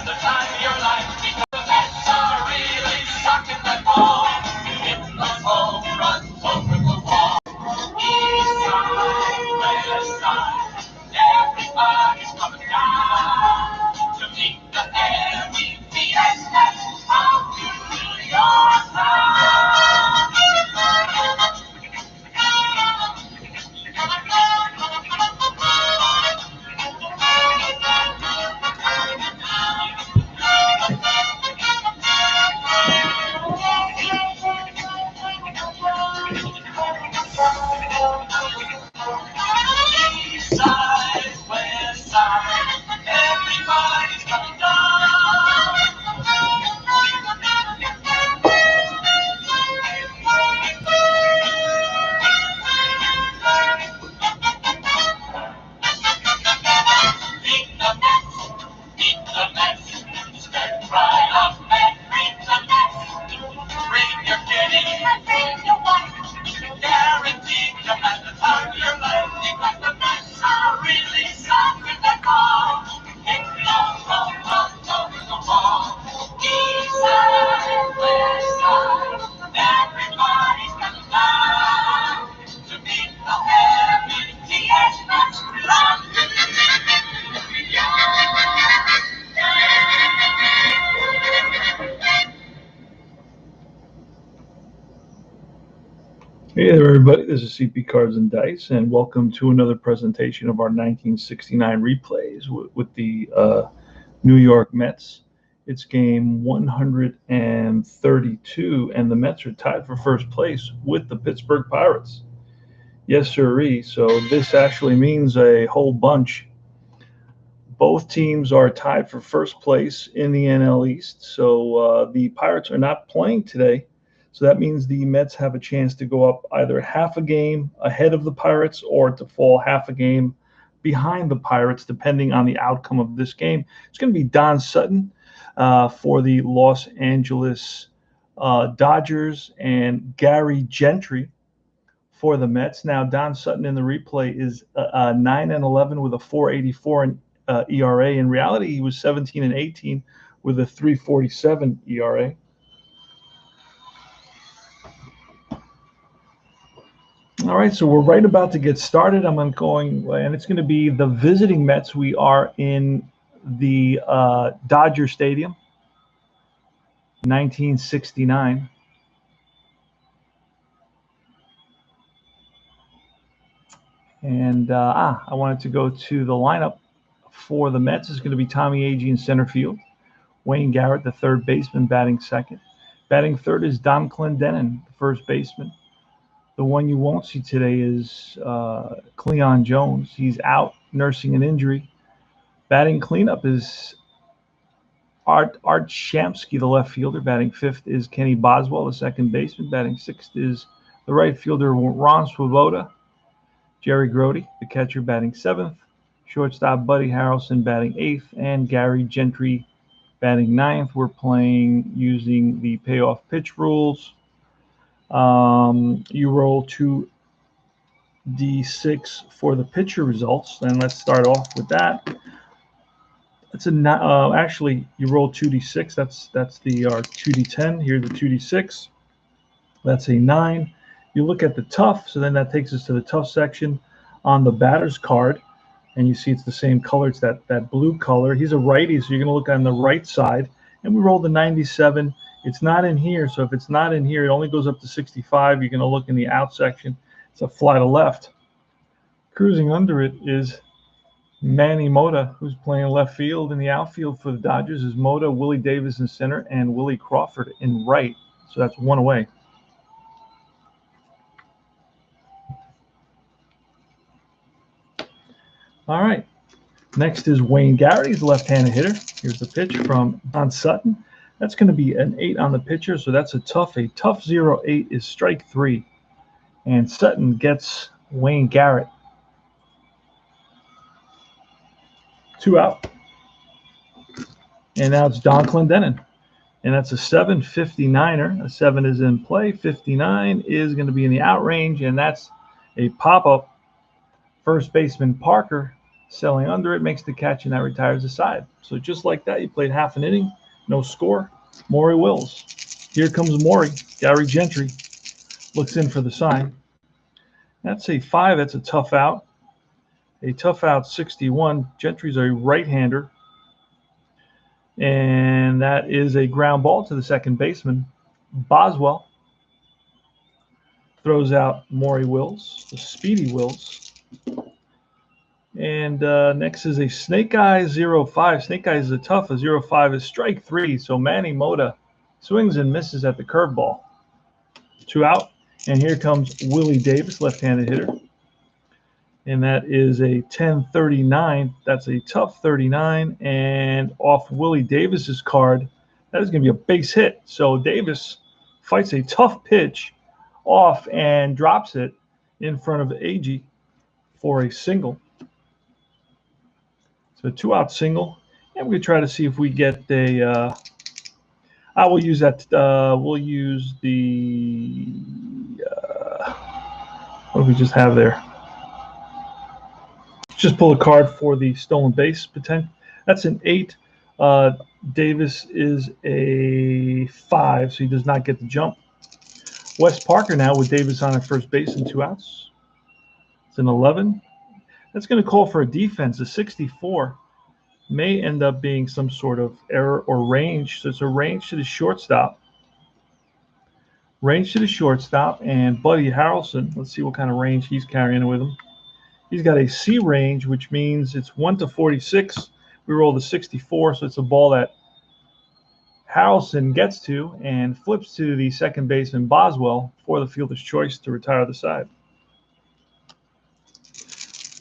at the time of your life, because the Mets are really sucking that ball. You hit those home runs over the wall. East side, west side, everybody's coming down to meet the M.E.T.S. Mets of New York town. East side, west side, everybody's coming down. Beat the Mets, stand right up and beat the Mets. Bring your kitty and bring your wife. Guaranteed to have the time of your life, because the Mets are really sucking the ball. Hit those home runs over the wall. East side, west side, everybody's coming down to meet the M.E.T.S. Mets. Hey there, everybody. This is CP Cards and Dice, and welcome to another presentation of our 1969 replays with the New York Mets. It's game 132, and the Mets are tied for first place with the Pittsburgh Pirates. Yes, sirree. So this actually means a whole bunch. Both teams are tied for first place in the NL East, so the Pirates are not playing today. So that means the Mets have a chance to go up either half a game ahead of the Pirates or to fall half a game behind the Pirates, depending on the outcome of this game. It's going to be Don Sutton for the Los Angeles Dodgers and Gary Gentry for the Mets. Now, Don Sutton in the replay is 9-11 with a 4.84 ERA. In reality, he was 17-18 with a 3.47 ERA. All right, so we're right about to get started. I'm going, and it's going to be the visiting Mets. We are in the Dodger Stadium, 1969. And I wanted to go to the lineup for the Mets. It's going to be Tommy Agee in center field, Wayne Garrett, the third baseman, batting second. Batting third is Don Clendenin, the first baseman. The one you won't see today is Cleon Jones. He's out nursing an injury. Batting cleanup is Art Shamsky, the left fielder. Batting fifth is Kenny Boswell, the second baseman. Batting sixth is the right fielder Ron Swoboda. Jerry Grody, the catcher, batting seventh. Shortstop Buddy Harrelson batting eighth. And Gary Gentry batting ninth. We're playing using the payoff pitch rules. You roll 2d6 for the pitcher results. And let's start off with that. It's actually you roll 2d6. That's the 2d10. Here's the 2d6. That's a 9. You look at the tough, so then that takes us to the tough section on the batter's card, and you see it's the same color. It's that blue color. He's a righty, so you're going to look on the right side, and we roll the 97. It's not in here, so if it's not in here, it only goes up to 65. You're going to look in the out section. It's a fly to left. Cruising under it is Manny Mota, who's playing left field. In the outfield for the Dodgers is Mota, Willie Davis in center, and Willie Crawford in right. So that's one away. All right. Next is Wayne Garrett. He's a left-handed hitter. Here's the pitch from Don Sutton. That's going to be an 8 on the pitcher, so that's a tough 0-8 is strike 3. And Sutton gets Wayne Garrett. 2 out. And now it's Don Clendenin. And that's a 7.59er. A 7 is in play. 59 is going to be in the out range, and that's a pop-up. First baseman Parker Selling under it makes the catch, and that retires the side. So just like that, you played half an inning, no score. Maury Wills. Here comes Maury. Gary Gentry looks in for the sign. That's a 5. That's a tough out. A tough out 61. Gentry's a right-hander. And that is a ground ball to the second baseman. Boswell throws out Maury Wills, the speedy Wills. And next is a Snake Eye 0-5. Snake Eye is a tough. A 0-5 is strike 3. So Manny Mota swings and misses at the curveball. 2 out. And here comes Willie Davis, left-handed hitter. And that is a 10-39. That's a tough 39. And off Willie Davis's card, that is going to be a base hit. So Davis fights a tough pitch off and drops it in front of Agee for a single. So a 2-out single. And we're going to try to see if we get a I will use that. We'll use the what do we just have there? Just pull a card for the stolen base potential. That's an 8. Davis is a 5, so he does not get the jump. Wes Parker now with Davis on at first base and 2 outs. It's an 11. That's going to call for a defense. A 64 may end up being some sort of error or range. So it's a range to the shortstop. Range to the shortstop, and Buddy Harrelson. Let's see what kind of range he's carrying with him. He's got a C range, which means it's 1 to 46. We roll the 64, so it's a ball that Harrelson gets to and flips to the second baseman Boswell for the fielder's choice to retire the side.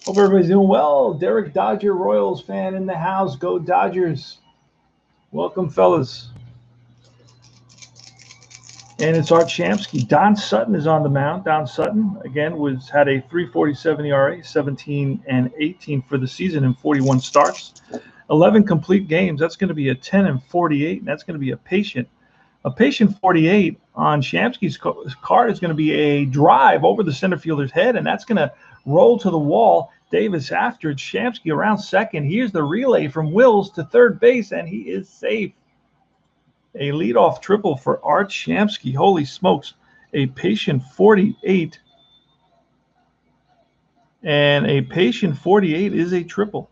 Hope everybody's doing well. Derek Dodger Royals fan in the house. Go Dodgers. Welcome, fellas. And it's Art Shamsky. Don Sutton is on the mound. Don Sutton, again, had a 3.47 ERA, 17 and 18 for the season in 41 starts. 11 complete games. That's going to be a 10 and 48, and that's going to be a patient. A patient 48 on Shamsky's card is going to be a drive over the center fielder's head, and that's going to roll to the wall. Davis after it. Shamsky around second. Here's the relay from Wills to third base, and he is safe. A leadoff triple for Art Shamsky. Holy smokes. A patient 48. And a patient 48 is a triple.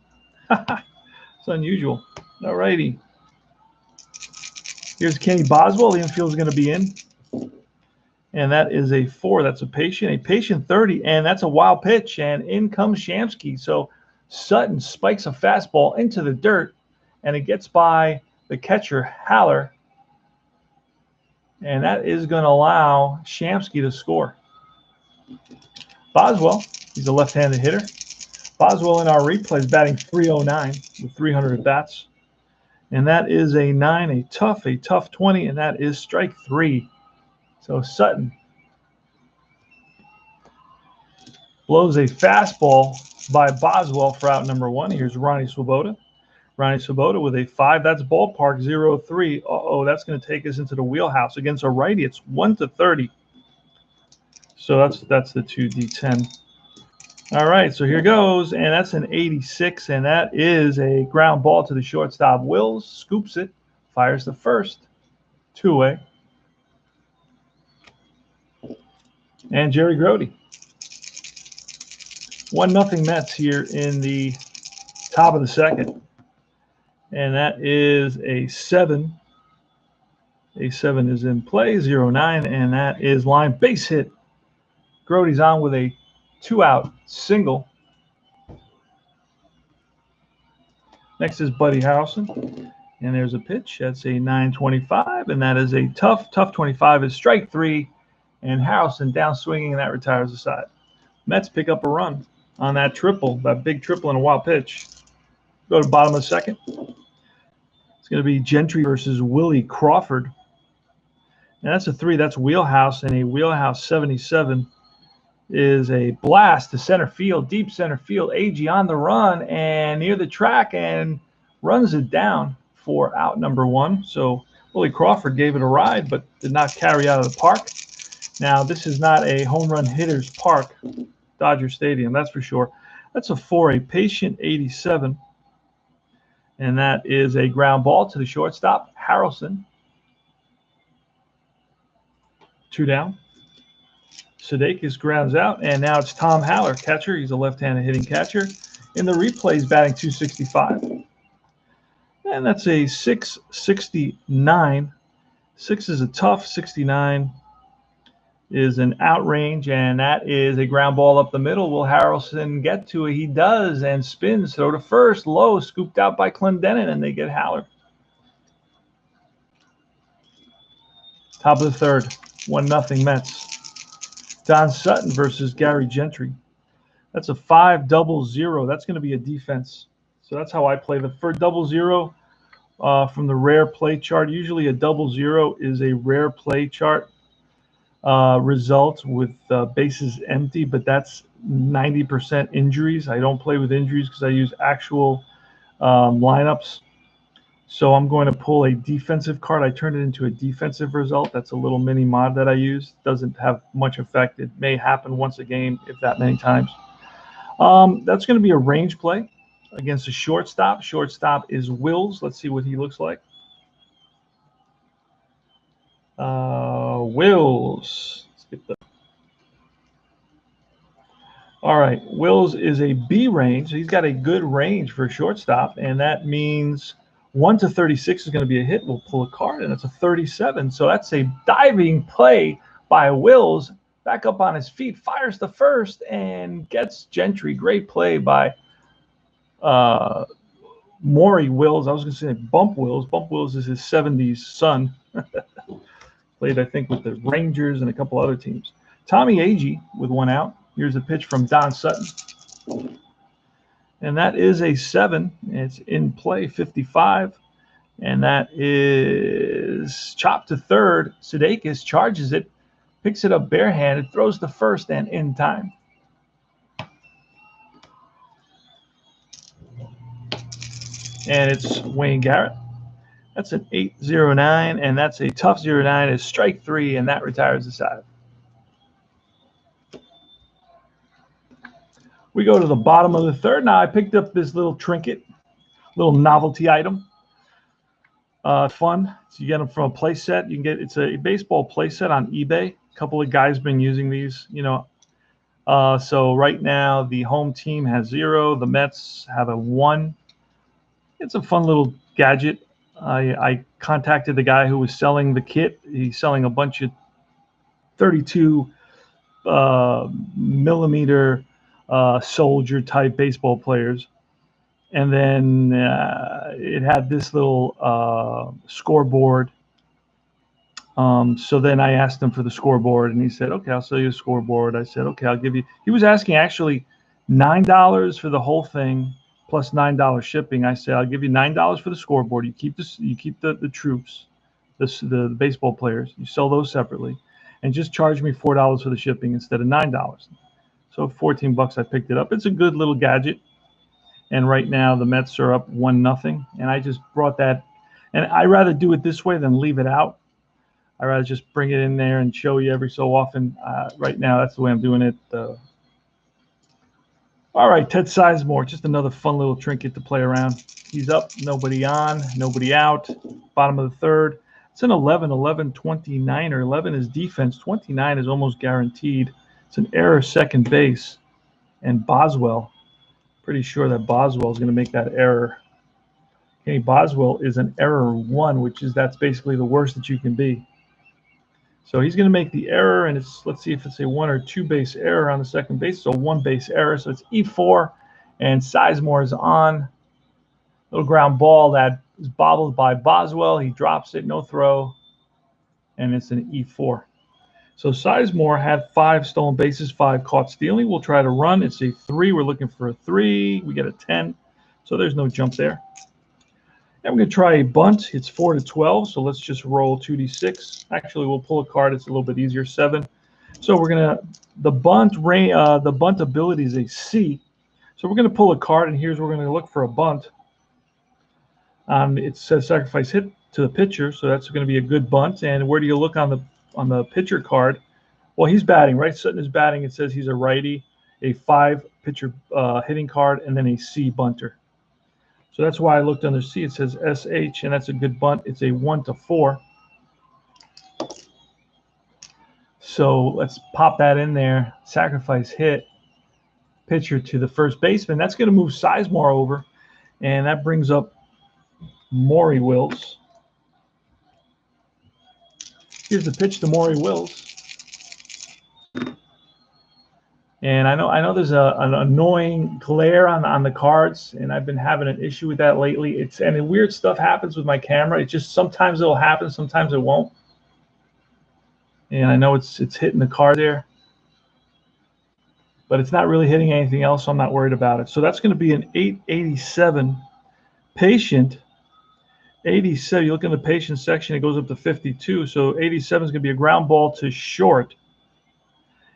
It's unusual. All righty. Here's Kenny Boswell. The infield is going to be in. And that is a 4. That's a patient 30. And that's a wild pitch. And in comes Shamsky. So Sutton spikes a fastball into the dirt. And it gets by the catcher, Haller. And that is going to allow Shamsky to score. Boswell, he's a left-handed hitter. Boswell in our replay is batting .309 with 300 at-bats. And that is a 9, a tough 20, and that is strike 3. So Sutton blows a fastball by Boswell for out number 1. Here's Ronnie Swoboda. Ronnie Swoboda with a 5. That's ballpark 0-3. Uh-oh, that's going to take us into the wheelhouse. Against a righty, it's 1 to 30. So that's the 2D10. All right, so here goes, and that's an 86, and that is a ground ball to the shortstop. Wills scoops it, fires the first. 2-way. And Jerry Grody. 1-0 Mets here in the top of the second. And that is a 7. A 7 is in play, 0-9, and that is line base hit. Grody's on with a 2-out single. Next is Buddy Harrelson. And there's a pitch. That's a 9.25, and that is a tough 25 is strike 3. And Harrelson down swinging, and that retires the side. Mets pick up a run on that triple, that big triple and a wild pitch. Go to the bottom of the second. It's going to be Gentry versus Willie Crawford. And that's a 3. That's wheelhouse, and a wheelhouse 77 is a blast to center field, deep center field. Agee on the run and near the track and runs it down for out number 1. So Willie Crawford gave it a ride, but did not carry out of the park. Now, this is not a home run hitter's park, Dodger Stadium, that's for sure. That's for a patient 87. And that is a ground ball to the shortstop, Harrelson. 2 down. Sudeikis grounds out, and now it's Tom Haller, catcher. He's a left-handed hitting catcher. In the replay, he's batting .265. And that's a 669. 6 is a tough. 69 is an outrange, and that is a ground ball up the middle. Will Harrelson get to it? He does, and spins. Throw to first. Low, scooped out by Clendenin, and they get Haller. Top of the third. 1-0 Mets. Don Sutton versus Gary Gentry. That's a 5-0-0. That's going to be a defense. So that's how I play. The for 0-0 from the rare play chart. Usually a 0-0 is a rare play chart result with bases empty, but that's 90% injuries. I don't play with injuries because I use actual lineups. So I'm going to pull a defensive card. I turned it into a defensive result. That's a little mini mod that I use. Doesn't have much effect. It may happen once a game, if that many times. That's going to be a range play against a shortstop. Shortstop is Wills. Let's see what he looks like. Wills. Let's get the... All right. Wills is a B range. He's got a good range for a shortstop, and that means 1 to 36 is going to be a hit. We'll pull a card, and it's a 37. So that's a diving play by Wills. Back up on his feet, fires the first, and gets Gentry. Great play by Maury Wills. I was going to say Bump Wills. Bump Wills is his 70s son. Played, I think, with the Rangers and a couple other teams. Tommy Agee with 1 out. Here's a pitch from Don Sutton. And that is a 7. It's in play, 55. And that is chopped to third. Sudeikis charges it, picks it up barehanded, throws to first, and in time. And it's Wayne Garrett. That's an 8-0-9, and that's a tough 0-9. It's strike 3, and that retires the side. We go to the bottom of the third. Now, I picked up this little trinket, little novelty item. Fun. So you get them from a play set. You can get, it's a baseball play set on eBay. A couple of guys been using these, you know. So right now, the home team has 0. The Mets have a 1. It's a fun little gadget. I contacted the guy who was selling the kit. He's selling a bunch of 32 millimeter soldier type baseball players, and then it had this little scoreboard. So then I asked him for the scoreboard, and he said, okay, I'll sell you a scoreboard. I said, okay, I'll give you. He was asking actually $9 for the whole thing plus $9 shipping. I said, I'll give you $9 for the scoreboard. You keep this, you keep the troops, the baseball players. You sell those separately, and just charge me $4 for the shipping instead of $9. So $14 I picked it up. It's a good little gadget. And right now the Mets are up 1-0. And I just brought that. And I rather do it this way than leave it out. I rather just bring it in there and show you every so often. Right now, that's the way I'm doing it. All right, Ted Sizemore, just another fun little trinket to play around. He's up, nobody on, nobody out. Bottom of the third. It's an 11, 29, or 11 is defense. 29 is almost guaranteed. It's an error second base. And Boswell, pretty sure that Boswell is going to make that error. Okay, Boswell is an error 1, which is that's basically the worst that you can be. So he's going to make the error, and it's, let's see if it's a 1 or 2 base error on the second base. So 1 base error. So it's E4, and Sizemore is on. Little ground ball that is bobbled by Boswell. He drops it, no throw, and it's an E4. So Sizemore had 5 stolen bases, 5 caught stealing. We'll try to run. It's a 3. We're looking for a 3. We get a 10. So there's no jump there. And we're going to try a bunt. It's 4 to 12, so let's just roll 2d6. Actually, we'll pull a card. It's a little bit easier, 7. So we're going to, the bunt ability is a C. So we're going to pull a card, and here's where we're going to look for a bunt. It says sacrifice hit to the pitcher, so that's going to be a good bunt. And where do you look on the pitcher card? Well, he's batting, right? Sutton is batting. It says he's a righty. a 5-pitcher hitting card, and then a C bunter. So that's why I looked under C. It says SH, and that's a good bunt. It's a 1-4. So let's pop that in there. Sacrifice hit. Pitcher to the first baseman. That's going to move Sizemore over, and that brings up Maury Wills. Here's the pitch to Maury Wills. And I know there's an annoying glare on the cards, and I've been having an issue with that lately. And weird stuff happens with my camera. It's just sometimes it'll happen, sometimes it won't. And I know it's hitting the card there, but it's not really hitting anything else, so I'm not worried about it. So that's going to be an 887 patient. 87, you look in the patient section, it goes up to 52. So 87 is going to be a ground ball to short.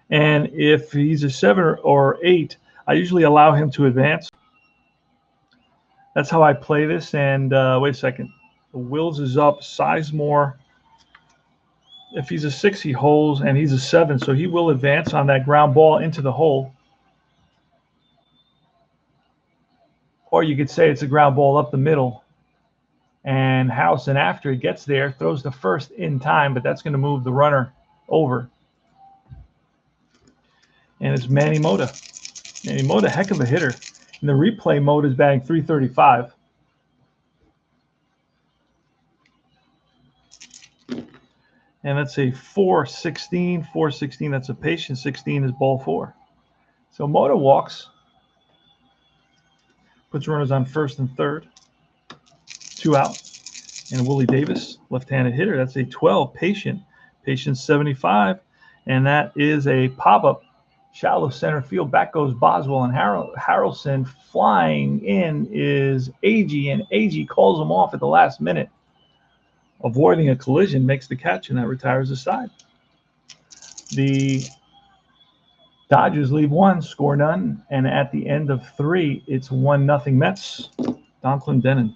And if he's a 7 or 8, I usually allow him to advance. That's how I play this. And wait a second. Wills is up. Sizemore, if he's a 6, he holds, and he's a 7. So he will advance on that ground ball into the hole. Or you could say it's a ground ball up the middle. And Harrelson, after it gets there, throws the first in time, but that's going to move the runner over. And it's Manny Mota. Manny Mota, heck of a hitter. In the replay mode is batting .335. And that's a 416. 416, that's a patient. 16 is ball 4. So Mota walks. Puts runners on first and third. 2 out. And Willie Davis, left-handed hitter. That's a 12, patient. Patient 75. And that is a pop-up. Shallow center field. Back goes Boswell, and Harrelson. Flying in is Agee, and Agee calls him off at the last minute. Avoiding a collision, makes the catch, and that retires the side. The Dodgers leave 1, score none, and at the end of 3, it's 1-0 Mets. Don Clendenin.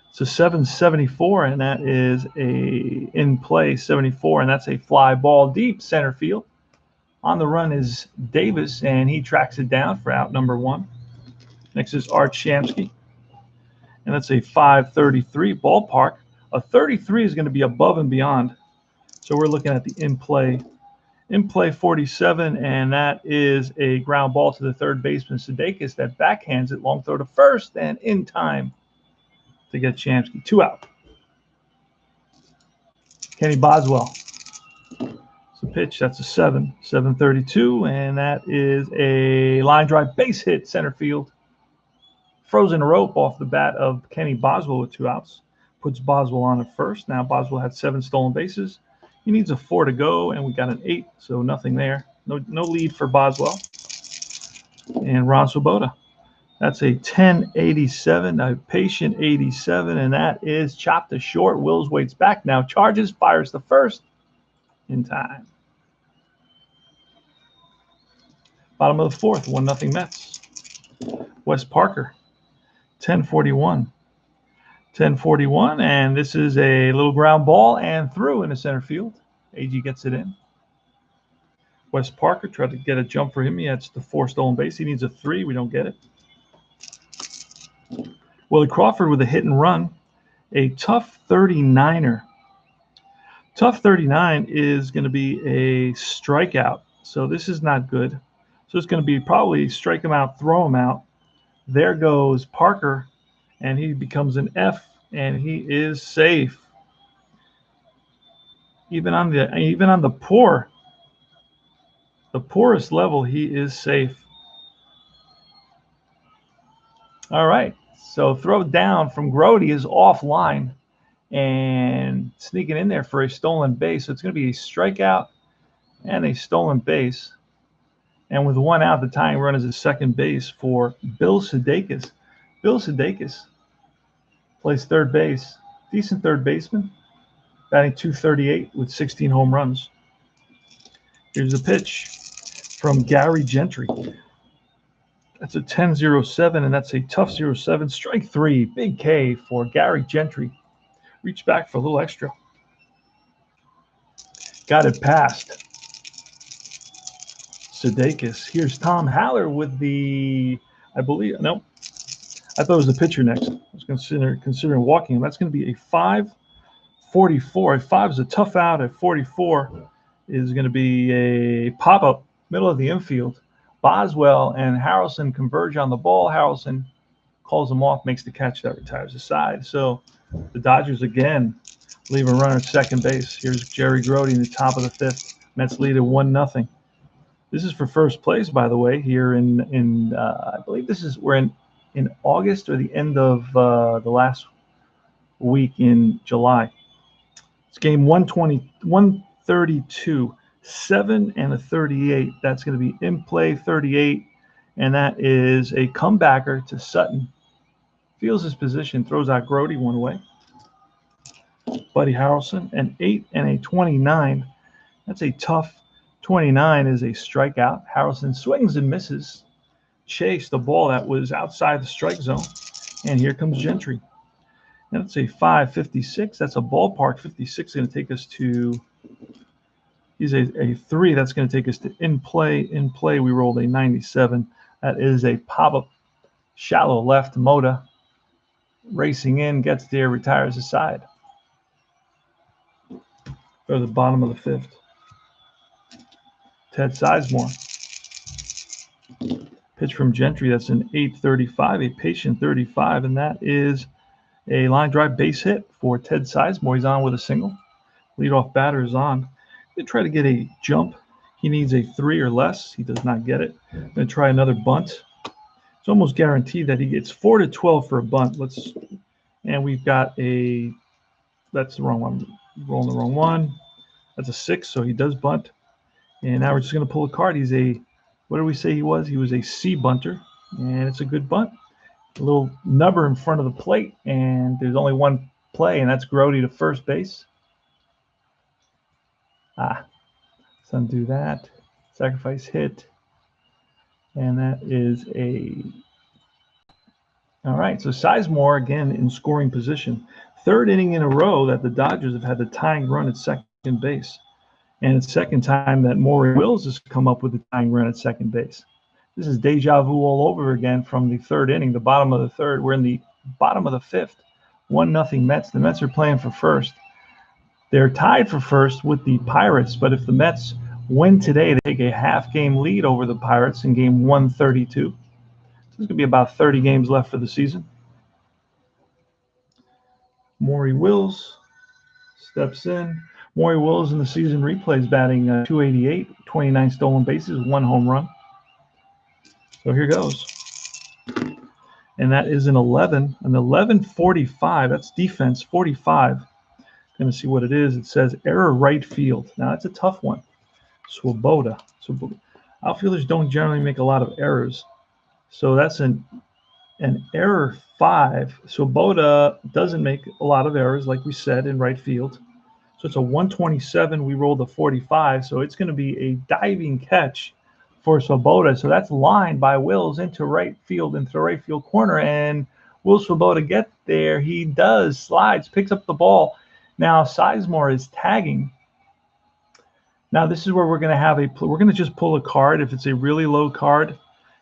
It's a 774, and that is a in-play 74, and that's a fly ball deep center field. On the run is Davis, and he tracks it down for out number 1. Next is Art Shamsky, and that's a 533 ballpark. A 33 is going to be above and beyond. So we're looking at the in-play 47, and that is a ground ball to the third baseman, Sudeikis, that backhands it, long throw to first, and in time to get Shamsky. 2 out. Kenny Boswell. The pitch, that's a 732, and that is a line drive base hit center field. Frozen rope off the bat of Kenny Boswell with 2 outs. Puts Boswell on at first. Now Boswell had 7 stolen bases. He needs a 4 to go, and we got an 8, so nothing there. No lead for Boswell. And Ron Swoboda. That's a 1087, a patient 87, and that is chopped to short. Wills waits back now, charges, fires the first in time. Bottom of the 4th, 1-0 Mets. Wes Parker, 1041. 1041, and this is a little ground ball and through in the center field. Agee gets it in. Wes Parker tried to get a jump for him. He had the 4 stolen base. He needs a 3. We don't get it. Willie Crawford with a hit and run. A tough 39er. Tough 39 is going to be a strikeout. So this is not good. So it's going to be probably strike him out, throw him out. There goes Parker, and he becomes an F, and he is safe. Even on the poorest level, he is safe. All right. So throw down from Grody is offline and sneaking in there for a stolen base. So it's going to be a strikeout and a stolen base. And with 1 out, the tying run is at second base for Bill Sudeikis. Bill Sudeikis plays third base. Decent third baseman. Batting .238 with 16 home runs. Here's the pitch from Gary Gentry. That's a 10-07, and that's a tough 07. Strike 3. Big K for Gary Gentry. Reach back for a little extra. Got it past. Sudeikis. Here's Tom Haller with the, I believe, no, I thought it was the pitcher next. I was considering walking him. That's going to be a 5:44. 5 is a tough out. At 44 is going to be a pop-up, middle of the infield. Boswell and Harrelson converge on the ball. Harrelson calls him off, makes the catch that retires the side. So the Dodgers again leave a runner at second base. Here's Jerry Grody in the top of the fifth. Mets lead at 1-0. This is for first place, by the way, here in I believe we're in August or the end of the last week in July. It's game 132, 7 and a 38. That's going to be in play 38, and that is a comebacker to Sutton. Feels his position, throws out Grody one way. Buddy Harrelson, an 8 and a 29. That's a tough 29 is a strikeout. Harrelson swings and misses. Chase the ball that was outside the strike zone. And here comes Gentry. That's a 5.56. That's a ballpark 56. Going to take us to, he's a 3. That's going to take us to in play. In play, we rolled a 97. That is a pop-up shallow left. Moda racing in, gets there, retires aside. Go to the bottom of the fifth. Ted Sizemore. Pitch from Gentry. That's an 8.35, a patient 35, and that is a line drive base hit for Ted Sizemore. He's on with a single. Leadoff batter is on. They try to get a jump. He needs a 3 or less. He does not get it. Going to try another bunt. It's almost guaranteed that he gets 4-12 for a bunt. And we've got a, that's the wrong one. Rolling the wrong one. That's a 6, so he does bunt. And now we're just going to pull a card. He's a, what did we say he was? He was a C bunter, and it's a good bunt. A little nubber in front of the plate, and there's only one play, and that's Grody to first base. Let's undo that. Sacrifice hit. And that is a, all right, so Sizemore again in scoring position. Third inning in a row that the Dodgers have had the tying run at second base. And it's the second time that Maury Wills has come up with the tying run at second base. This is deja vu all over again from the third inning, the bottom of the third. We're in the bottom of the fifth. 1-0 Mets. The Mets are playing for first. They're tied for first with the Pirates, but if the Mets win today, they take a half-game lead over the Pirates in game 132. So there's going to be about 30 games left for the season. Maury Wills steps in. Maury Wills in the season replays batting .288, 29 stolen bases, 1 home run. So here goes. And that is an 11:45. That's defense, 45. Going to see what it is. It says error right field. Now, that's a tough one. Swoboda. Outfielders don't generally make a lot of errors. So that's an error 5. Swoboda doesn't make a lot of errors, like we said, in right field. So it's a 127. We rolled a 45. So it's going to be a diving catch for Swoboda. So that's lined by Wills into right field, into the right field corner. And will Swoboda get there? He does. Slides, picks up the ball. Now Sizemore is tagging. Now this is where we're going to have we're going to just pull a card if it's a really low card,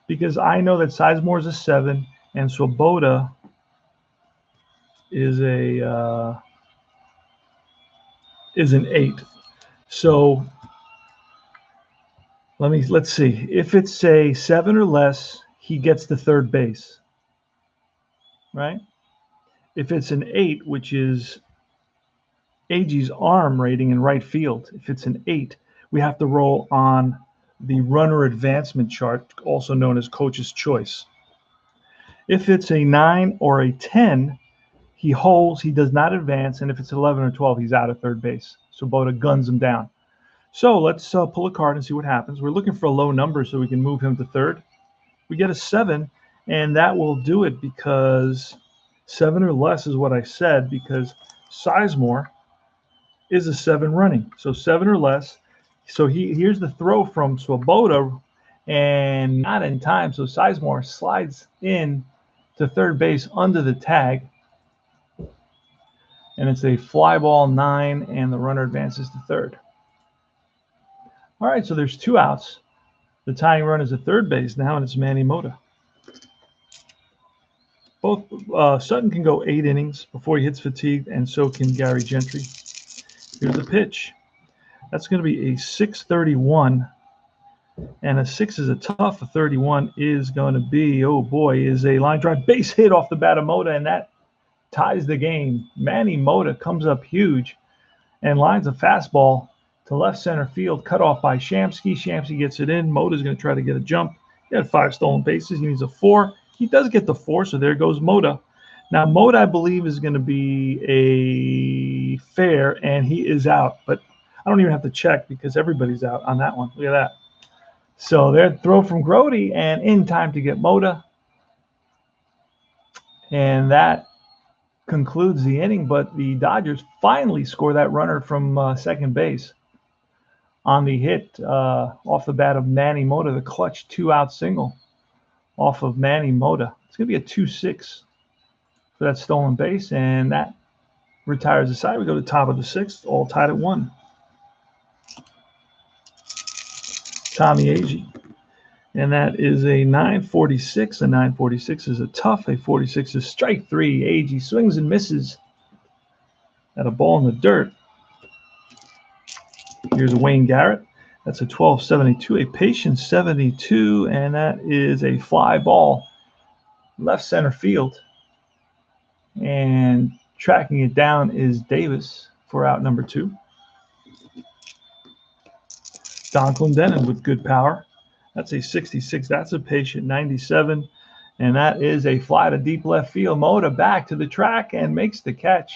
because I know that Sizemore is a 7 and Swoboda is an 8. So let's see. If it's a 7 or less, he gets to third base, right? If it's an 8, which is Agee's arm rating in right field, if it's an 8, we have to roll on the runner advancement chart, also known as coach's choice. If it's a 9 or a 10, he holds, he does not advance, and if it's 11 or 12, he's out of third base. Swoboda guns him down. So let's pull a card and see what happens. We're looking for a low number so we can move him to third. We get a 7, and that will do it, because 7 or less is what I said, because Sizemore is a 7 running. So 7 or less. So here's the throw from Swoboda, and not in time. So Sizemore slides in to third base under the tag. And it's a fly ball 9, and the runner advances to third. All right, so there's 2 outs. The tying run is at third base now, and it's Manny Mota. Both Sutton can go 8 innings before he hits fatigue, and so can Gary Gentry. Here's the pitch. That's going to be a 6.31, and a 6 is a tough. A 31 is going to be, oh boy, is a line drive base hit off the bat of Mota, and that ties the game. Manny Mota comes up huge and lines a fastball to left center field, cut off by Shamsky. Shamsky gets it in. Mota's going to try to get a jump. He had 5 stolen bases. He needs a 4. He does get the 4, so there goes Mota. Now, Mota, I believe, is going to be a fair, and he is out. But I don't even have to check because everybody's out on that one. Look at that. So there, throw from Grote, and in time to get Mota. And that concludes the inning, but the Dodgers finally score that runner from second base on the hit off the bat of Manny Mota, the clutch 2-out single off of Manny Mota. It's going to be a 2-6 for that stolen base, and that retires the side. We go to the top of the 6th, all tied at 1. Tommy Agee. And that is a 9.46. A 9.46 is a tough. A 46 is strike 3. Agee swings and misses at a ball in the dirt. Here's a Wayne Garrett. That's a 12.72. A patient 72. And that is a fly ball left center field. And tracking it down is Davis for out number 2. Don Clendenin with good power. That's a 66. That's a patient 97. And that is a fly to deep left field. Mota back to the track and makes the catch.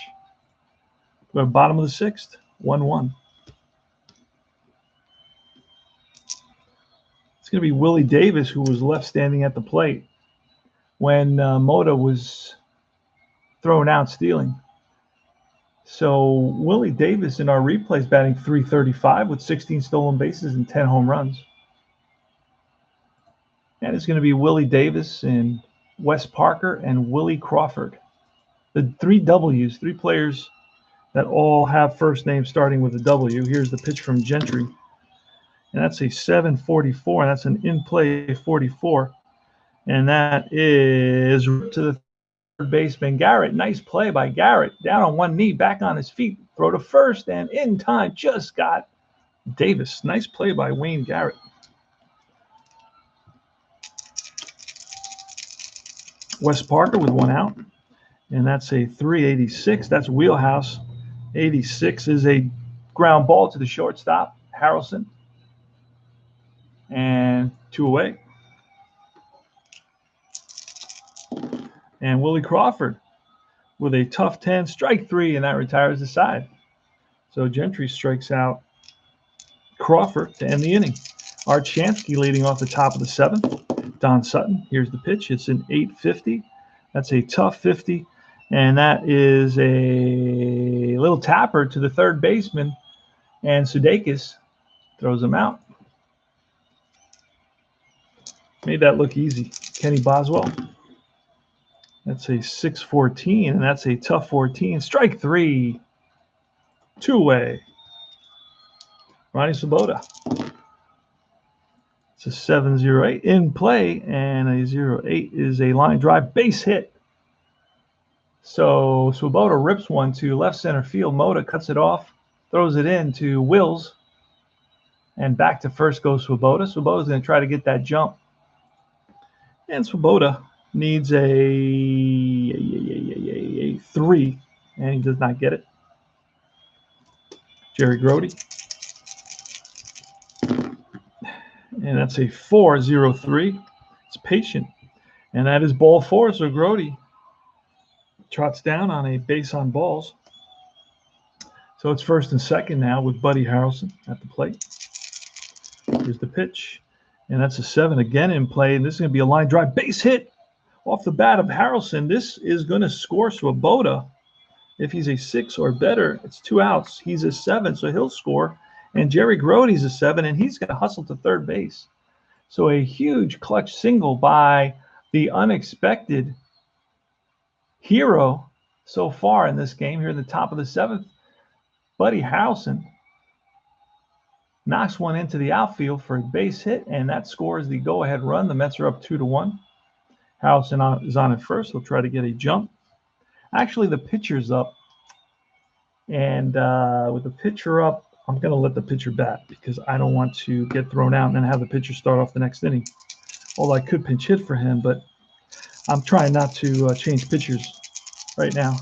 We're at the bottom of the 6th, 1-1. It's going to be Willie Davis, who was left standing at the plate when Mota was thrown out stealing. So Willie Davis in our replay is batting .335 with 16 stolen bases and 10 home runs. And it's going to be Willie Davis and Wes Parker and Willie Crawford. The 3 W's, 3 players that all have first names starting with a W. Here's the pitch from Gentry. And that's a 7.44, and that's an in-play 44. And that is to the third baseman, Garrett. Nice play by Garrett. Down on one knee, back on his feet. Throw to first, and in time just got Davis. Nice play by Wayne Garrett. Wes Parker with 1 out, and that's a 3.86. That's wheelhouse. 86 is a ground ball to the shortstop, Harrelson, and 2 away. And Willie Crawford with a tough 10, strike 3, and that retires the side. So Gentry strikes out Crawford to end the inning. Art Shamsky leading off the top of the 7th. Don Sutton, here's the pitch. It's an 8.50. That's a tough 50. And that is a little tapper to the third baseman. And Sudeikis throws him out. Made that look easy. Kenny Boswell. That's a 6.14, and that's a tough 14. Strike 3. 2 away. Ronnie Swoboda. It's a 7.08 in play, and a 0.8 is a line drive base hit. So Swoboda rips one to left center field. Mota cuts it off, throws it in to Wills, and back to first goes Swoboda. Swoboda's going to try to get that jump. And Swoboda needs a 3, and he does not get it. Jerry Grote. And that's a 4.03. It's patient. And that is ball 4. So Grote trots down on a base on balls. So it's first and second now with Buddy Harrelson at the plate. Here's the pitch. And that's a 7 again in play. And this is going to be a line drive base hit off the bat of Harrelson. This is going to score Swoboda. If he's a 6 or better, it's 2 outs. He's a 7, so he'll score. And Jerry Grote's a 7, and he's going to hustle to third base. So a huge clutch single by the unexpected hero so far in this game here in the top of the 7th, Buddy Harrelson. knocks one into the outfield for a base hit, and that scores the go-ahead run. The Mets are up 2-1. Harrelson is on at first. He'll try to get a jump. Actually, the pitcher's up, and with the pitcher up, I'm going to let the pitcher bat because I don't want to get thrown out and then have the pitcher start off the next inning. Although I could pinch hit for him, but I'm trying not to change pitchers right now.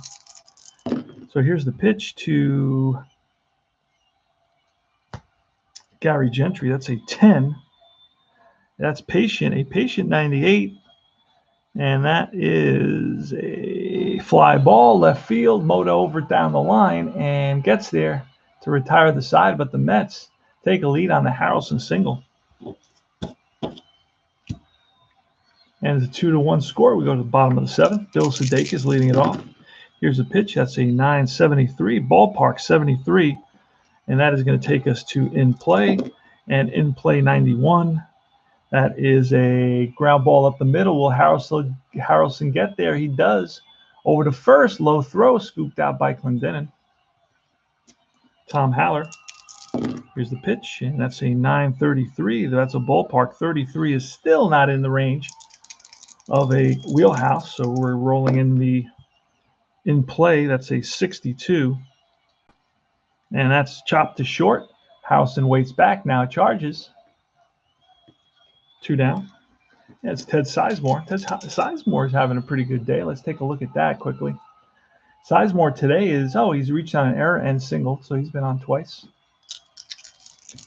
So here's the pitch to Gary Gentry. That's a 10. That's a patient 98. And that is a fly ball, left field. Moto over down the line and gets there to retire the side. But the Mets take a lead on the Harrelson single. And it's a 2-1 score. We go to the bottom of the seventh. Bill Sudeikis leading it off. Here's a pitch. That's a 973, ballpark 73. And that is going to take us to in play. And in play 91. That is a ground ball up the middle. Will Harrelson get there? He does. Over to first. Low throw. Scooped out by Clendenin. Tom Haller. Here's the pitch. And that's a 933. That's a ballpark. 33 is still not in the range of a wheelhouse. So we're rolling in play. That's a 62. And that's chopped to short. Harrelson waits back. Now charges. 2 down. Yeah, it's Ted Sizemore. Sizemore is having a pretty good day. Let's take a look at that quickly. Sizemore today he's reached on an error and single, so he's been on twice.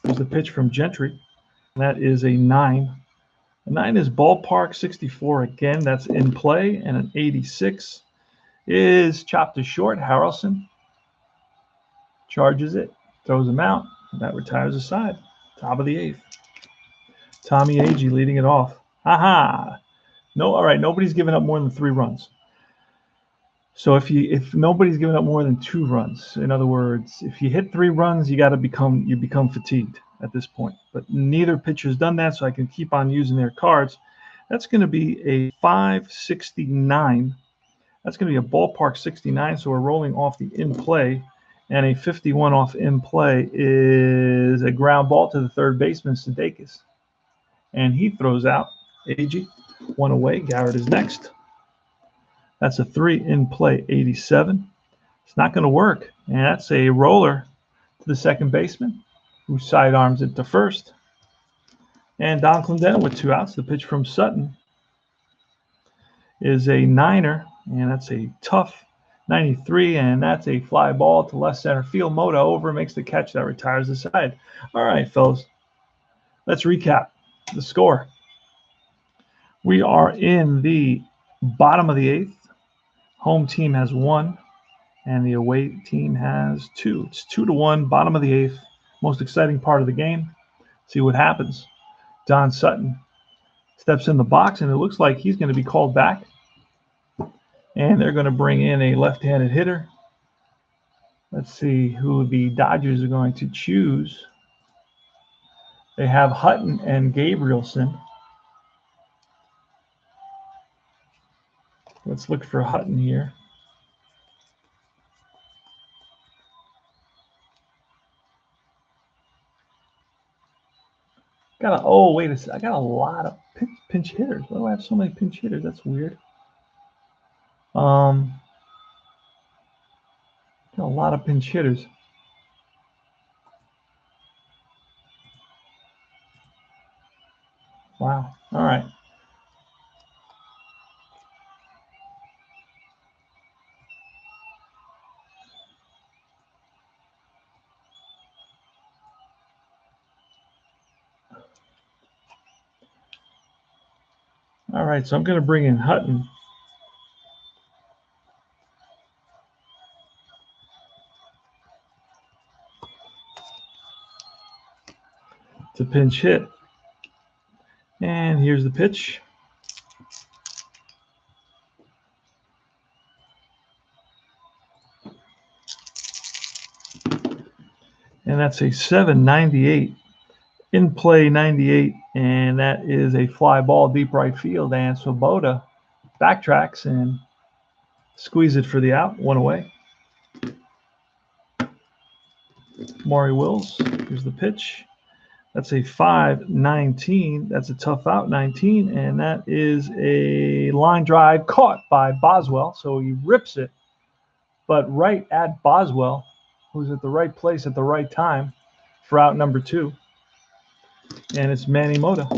There's the pitch from Gentry. That is a 9. A 9 is ballpark 64 again. That's in play, and an 86 is chopped to short. Harrelson charges it, throws him out, and that retires the side. Top of the 8th. Tommy Agee leading it off. No, all right. Nobody's giving up more than 3 runs. So if nobody's giving up more than 2 runs, in other words, if you hit 3 runs, you become fatigued at this point. But neither pitcher's done that, so I can keep on using their cards. That's going to be a 569. That's going to be a ballpark 69. So we're rolling off the in play, and a 51 off in play is a ground ball to the third baseman Sudeikis. And he throws out Agee. 1 away. Garrett is next. That's a 3 in play, 87. It's not going to work. And that's a roller to the second baseman who sidearms it to first. And Don Clendenin with 2 outs. The pitch from Sutton is a 9er. And that's a tough 93. And that's a fly ball to left center field. Moto over, makes the catch. That retires the side. All right, fellas. Let's recap the score. We are in the bottom of the 8th. Home team has 1, and the away team has 2. It's 2-1, bottom of the 8th. Most exciting part of the game. See what happens. Don Sutton steps in the box, and it looks like he's going to be called back. And they're going to bring in a left-handed hitter. Let's see who the Dodgers are going to choose. They have Hutton and Gabrielson. Let's look for Hutton here. Wait a second. I got a lot of pinch hitters. Why do I have so many pinch hitters? That's weird. Got a lot of pinch hitters. Wow. All right. All right, so I'm going to bring in Hutton. To pinch hit. And here's the pitch. And that's a 7.98. In play 98, and that is a fly ball deep right field. And Swoboda backtracks and squeeze it for the out. 1 away. Maury Wills. Here's the pitch. That's a 5-19. That's a tough out 19, and that is a line drive caught by Boswell. So he rips it, but right at Boswell, who's at the right place at the right time for out number 2. And it's Manny Mota.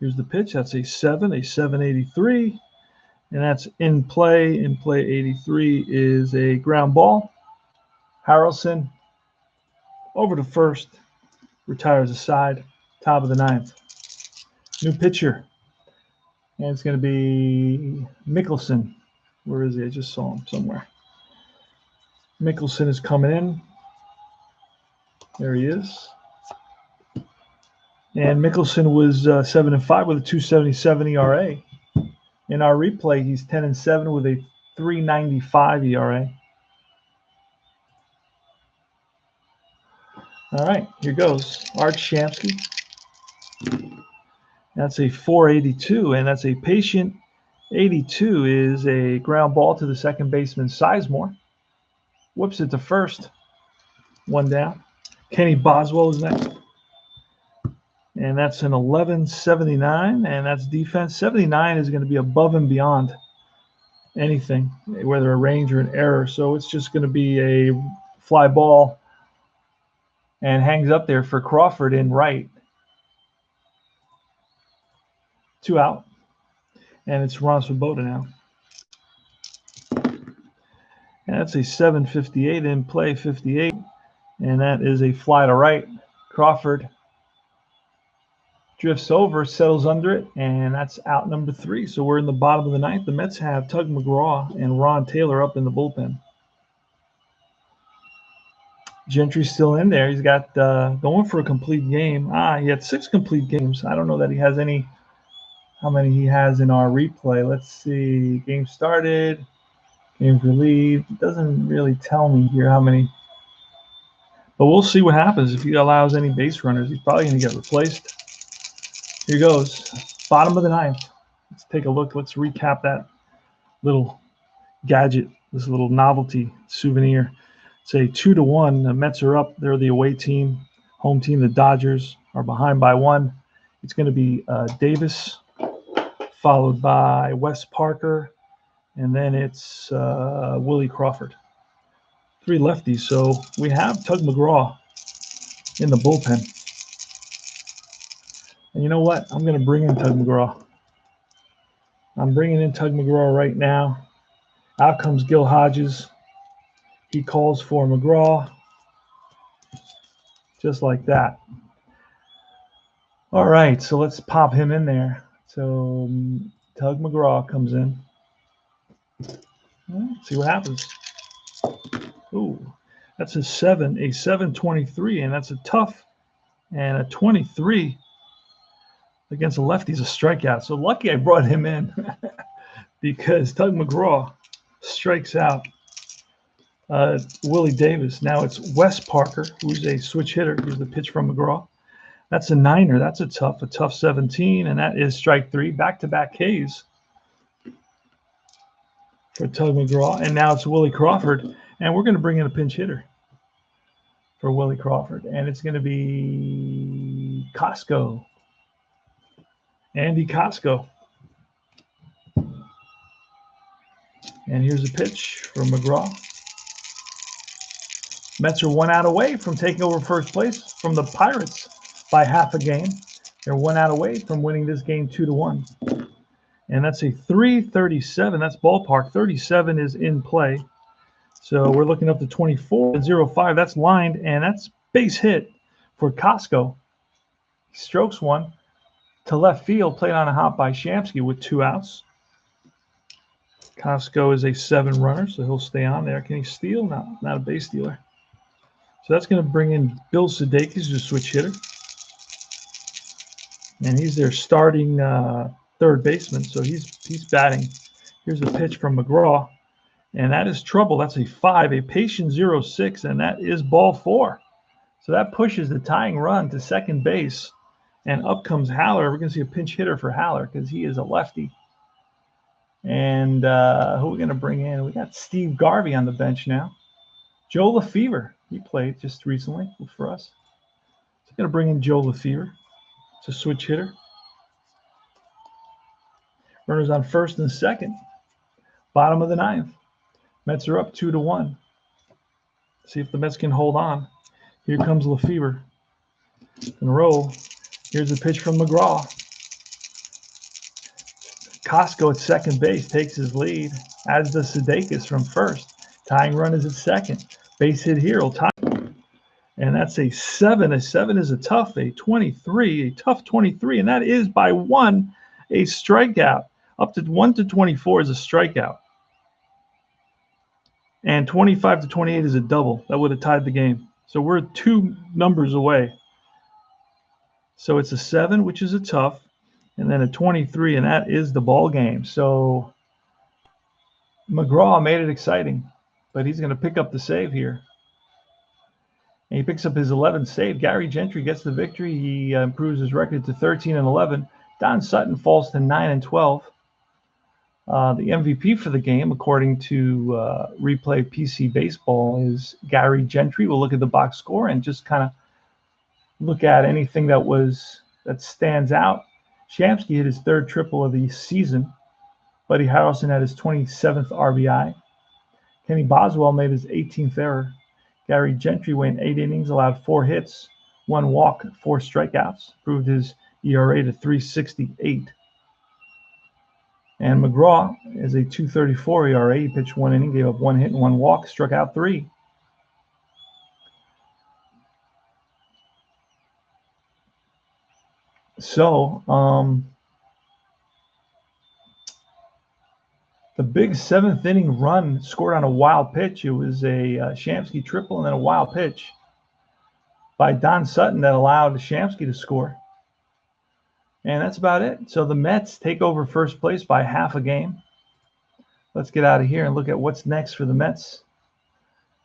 Here's the pitch. That's a 783. And that's in play. In play 83 is a ground ball. Harrelson over to first, retires aside, top of the 9th. New pitcher. And it's going to be Mickelson. Where is he? I just saw him somewhere. Mickelson is coming in. There he is. And Mickelson was 7-5 with a 2.77 ERA. In our replay, he's 10-7 with a 3.95 ERA. All right, here goes. Art Shamsky. That's a 482, and that's a patient 82 is a ground ball to the second baseman, Sizemore. Whips it to first. 1 down. Kenny Boswell is next. And that's an 11.79, and that's defense. 79 is going to be above and beyond anything, whether a range or an error. So it's just going to be a fly ball and hangs up there for Crawford in right. 2 out. And it's Ron Swoboda now. And that's a 7.58 in play 58. And that is a fly to right. Crawford drifts over, settles under it, and that's out number 3. So we're in the bottom of the 9th. The Mets have Tug McGraw and Ron Taylor up in the bullpen. Gentry's still in there. He's got going for a complete game. He had 6 complete games. I don't know that he has how many he has in our replay. Let's see. Game started. Games relieved. It doesn't really tell me here how many. But we'll see what happens if he allows any base runners. He's probably going to get replaced. Here goes. Bottom of the 9th. Let's take a look. Let's recap that little gadget, this little novelty souvenir. It's a 2-1. The Mets are up. They're the away team. Home team, the Dodgers, are behind by 1. It's going to be Davis, followed by Wes Parker, and then it's Willie Crawford. 3 lefties. So we have Tug McGraw in the bullpen. And you know what? I'm going to bring in Tug McGraw. I'm bringing in Tug McGraw right now. Out comes Gil Hodges. He calls for McGraw. Just like that. All right, so let's pop him in there. So Tug McGraw comes in. See what happens. Ooh, that's a 7.23, and that's a tough, and a 23 against a lefty's a strikeout. So lucky I brought him in because Tug McGraw strikes out Willie Davis. Now it's Wes Parker, who's a switch hitter. Here's the pitch from McGraw. That's a 9er. That's a tough 17, and that is strike 3. Back-to-back Ks for Tug McGraw. And now it's Willie Crawford, and we're going to bring in a pinch hitter for Willie Crawford, and it's going to be Costco. Andy Costco. And here's a pitch from McGraw. Mets are 1 out away from taking over first place from the Pirates by half a game. They're 1 out away from winning this game 2-1. And that's a 337. That's ballpark. 37 is in play. So we're looking up to 24 and 0-5. That's lined, and that's base hit for Costco. He strokes one to left field, played on a hop by Shamsky with 2 outs. Costco is a 7 runner, so he'll stay on there. Can he steal? No, not a base stealer. So that's going to bring in Bill Sudeikis, who's a switch hitter. And he's their starting third baseman, so he's batting. Here's a pitch from McGraw, and that is trouble. That's a 5, a patient 0-6, and that is ball 4. So that pushes the tying run to second base, and up comes Haller. We're going to see a pinch hitter for Haller because he is a lefty. And who are we going to bring in? We got Steve Garvey on the bench now. Joe Lefevre, he played just recently for us. It's a Going to bring in Joe Lefevre. It's a switch hitter. Runners on first and second. Bottom of the ninth. Mets are up 2-1. See if the Mets can hold on. Here comes Lefevre. And roll. Here's a pitch from McGraw. Costco at second base takes his lead, as does Sudeikis from first. Tying run is at second. Base hit here will tie. And that's a 7. A 7 is a tough. A 23, a tough 23. And that is by 1, a strikeout. Up to 1 to 24 is a strikeout. And 25 to 28 is a double. That would have tied the game. So we're 2 numbers away. So it's a 7, which is a tough, and then a 23, and that is the ball game. So McGraw made it exciting, but he's going to pick up the save here. And he picks up his 11th save. Gary Gentry gets the victory. He improves his record to 13-11. Don Sutton falls to 9-12. The MVP for the game, according to Replay PC Baseball, is Gary Gentry. We'll look at the box score and just kind of look at anything that stands out. Shamsky hit his 3rd triple of the season. Buddy Harrelson had his 27th RBI. Kenny Boswell made his 18th error. Gary Gentry went 8 innings, allowed 4 hits, 1 walk, 4 strikeouts, improved his ERA to 3.68. And McGraw is a 2.34 ERA. He pitched 1 inning, gave up 1 hit and 1 walk, struck out 3. So, the big 7th inning run scored on a wild pitch. It was a Shamsky triple and then a wild pitch by Don Sutton that allowed Shamsky to score. And that's about it. So the Mets take over first place by half a game. Let's get out of here and look at what's next for the Mets.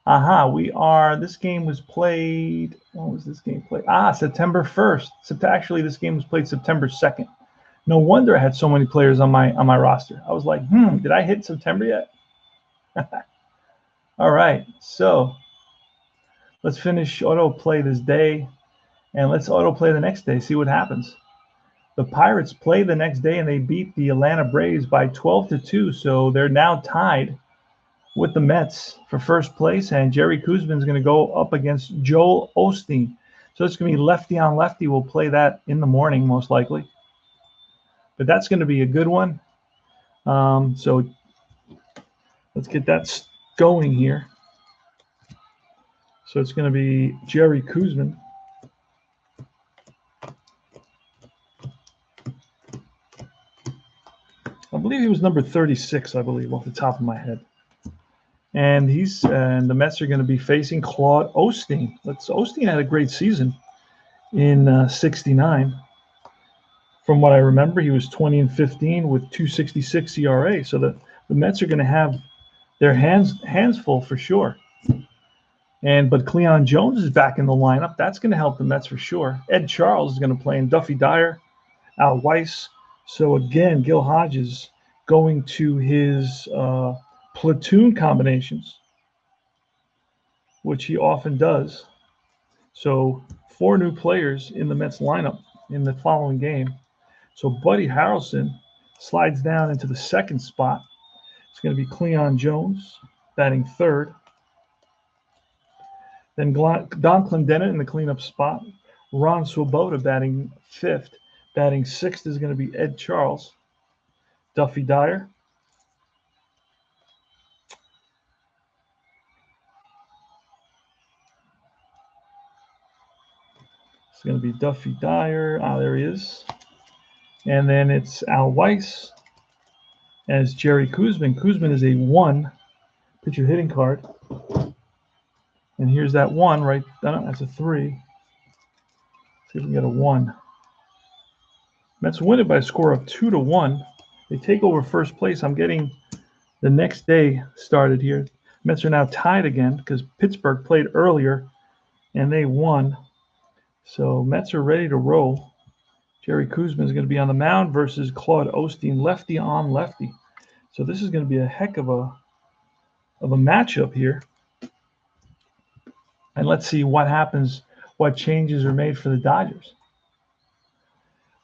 This game was played, when was this game played? September 1st. Actually, this game was played September 2nd. No wonder I had so many players on my roster. I was like, did I hit September yet? All right, so let's finish autoplay this day, and let's autoplay the next day, see what happens. The Pirates play the next day, and they beat the Atlanta Braves by 12-2, so they're now tied with the Mets for first place, and Jerry Koosman is going to go up against Joel Osteen. So it's going to be lefty on lefty. We'll play that in the morning, most likely. But that's going to be a good one. So let's get that going here. So it's going to be Jerry Koosman. I believe he was number 36, I believe, off the top of my head. And the Mets are going to be facing Claude Osteen. Osteen had a great season in 69. From what I remember, he was 20-15 with 2.66 ERA. So the Mets are going to have their hands full for sure. But Cleon Jones is back in the lineup. That's going to help the Mets for sure. Ed Charles is going to play in Duffy Dyer, Al Weiss. So again, Gil Hodges going to his platoon combinations, which he often does. So 4 new players in the Mets lineup in the following game. So Buddy Harrelson slides down into the 2nd spot. It's going to be Cleon Jones batting 3rd. Then Don Clendenin in the cleanup spot. Ron Swoboda batting 5th. Batting 6th is going to be Ed Charles. Duffy Dyer. It's going to be Duffy Dyer. There he is. And then it's Al Weiss as Jerry Koosman. Koosman is a 1 pitcher hitting card. And here's that 1 right. That's a 3. See if we can get a 1. Mets win it by a score of 2-1. They take over first place. I'm getting the next day started here. Mets are now tied again because Pittsburgh played earlier and they won. So Mets are ready to roll. Jerry Koosman is going to be on the mound versus Claude Osteen, lefty on lefty. So this is going to be a heck of a matchup here. And let's see what happens what changes are made for the Dodgers.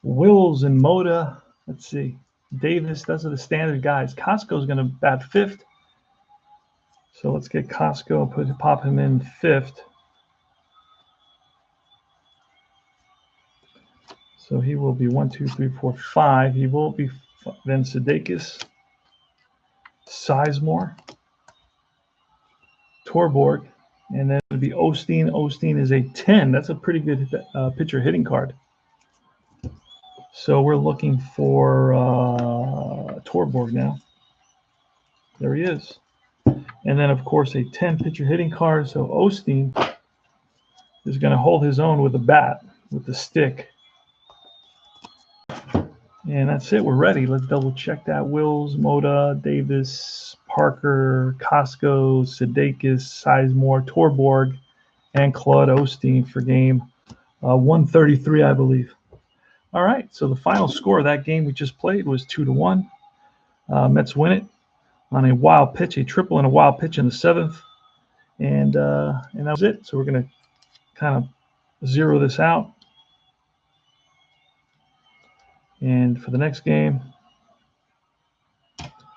Wills and Mota. Let's see. Davis, those are the standard guys. Costco's going to bat fifth. So let's get Costco, pop him in fifth. So he will be 1, 2, 3, 4, 5. He will be then Sudeikis, Sizemore, Torborg, and then it would be Osteen. Osteen is a 10. That's a pretty good pitcher hitting card. So we're looking for Torborg now. There he is. And then, of course, a 10 pitcher hitting card. So Osteen is going to hold his own with the bat, with the stick. And that's it. We're ready. Let's double check that. Wills, Mota, Davis, Parker, Costco, Sudeikis, Sizemore, Torborg, and Claude Osteen for game 133, I believe. All right. So the final score of that game we just played was 2-1. Mets win it on a wild pitch, a triple and a wild pitch in the seventh. And that was it. So we're going to kind of zero this out. And for the next game,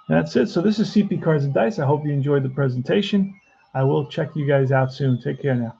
that's it. So this is CP Cards and Dice. I hope you enjoyed the presentation. I will check you guys out soon. Take care now.